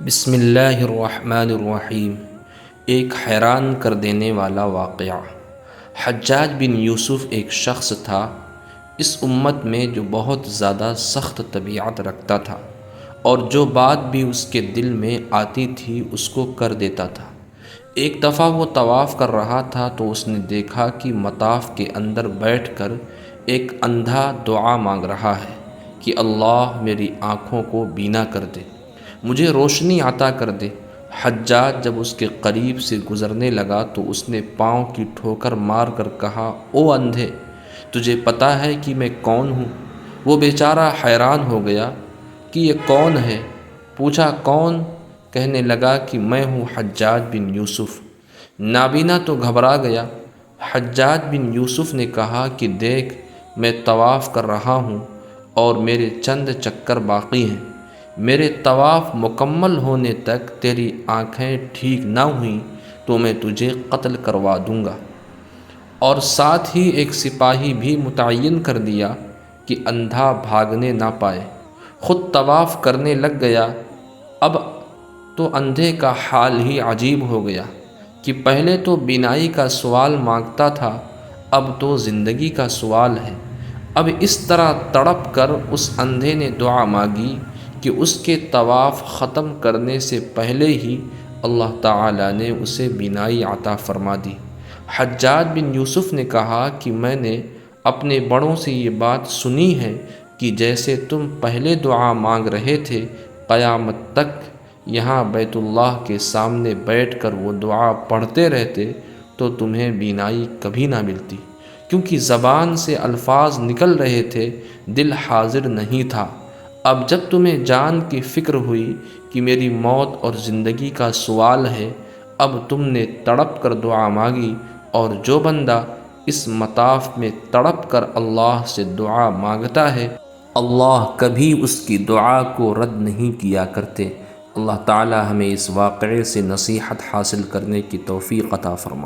بسم اللہ الرحمن الرحیم۔ ایک حیران کر دینے والا واقعہ۔ حجاج بن یوسف ایک شخص تھا اس امت میں جو بہت زیادہ سخت طبیعت رکھتا تھا، اور جو بات بھی اس کے دل میں آتی تھی اس کو کر دیتا تھا۔ ایک دفعہ وہ طواف کر رہا تھا تو اس نے دیکھا کہ مطاف کے اندر بیٹھ کر ایک اندھا دعا مانگ رہا ہے کہ اللہ میری آنکھوں کو بینا کر دے، مجھے روشنی عطا کر دے۔ حجاج جب اس کے قریب سے گزرنے لگا تو اس نے پاؤں کی ٹھوکر مار کر کہا، او اندھے، تجھے پتہ ہے کہ میں کون ہوں؟ وہ بیچارہ حیران ہو گیا کہ یہ کون ہے؟ پوچھا کون؟ کہنے لگا کہ میں ہوں حجاج بن یوسف۔ نابینا تو گھبرا گیا۔ حجاج بن یوسف نے کہا کہ دیکھ، میں طواف کر رہا ہوں اور میرے چند چکر باقی ہیں۔ میرے طواف مکمل ہونے تک تیری آنکھیں ٹھیک نہ ہوئیں تو میں تجھے قتل کروا دوں گا۔ اور ساتھ ہی ایک سپاہی بھی متعین کر دیا کہ اندھا بھاگنے نہ پائے۔ خود طواف کرنے لگ گیا۔ اب تو اندھے کا حال ہی عجیب ہو گیا کہ پہلے تو بینائی کا سوال مانگتا تھا، اب تو زندگی کا سوال ہے۔ اب اس طرح تڑپ کر اس اندھے نے دعا مانگی کہ اس کے طواف ختم کرنے سے پہلے ہی اللہ تعالیٰ نے اسے بینائی عطا فرما دی۔ حجاج بن یوسف نے کہا کہ میں نے اپنے بڑوں سے یہ بات سنی ہے کہ جیسے تم پہلے دعا مانگ رہے تھے، قیامت تک یہاں بیت اللہ کے سامنے بیٹھ کر وہ دعا پڑھتے رہتے تو تمہیں بینائی کبھی نہ ملتی، کیونکہ زبان سے الفاظ نکل رہے تھے، دل حاضر نہیں تھا۔ اب جب تمہیں جان کی فکر ہوئی کہ میری موت اور زندگی کا سوال ہے، اب تم نے تڑپ کر دعا مانگی، اور جو بندہ اس مطاف میں تڑپ کر اللہ سے دعا مانگتا ہے، اللہ کبھی اس کی دعا کو رد نہیں کیا کرتے۔ اللہ تعالی ہمیں اس واقعے سے نصیحت حاصل کرنے کی توفیق عطا فرمائے۔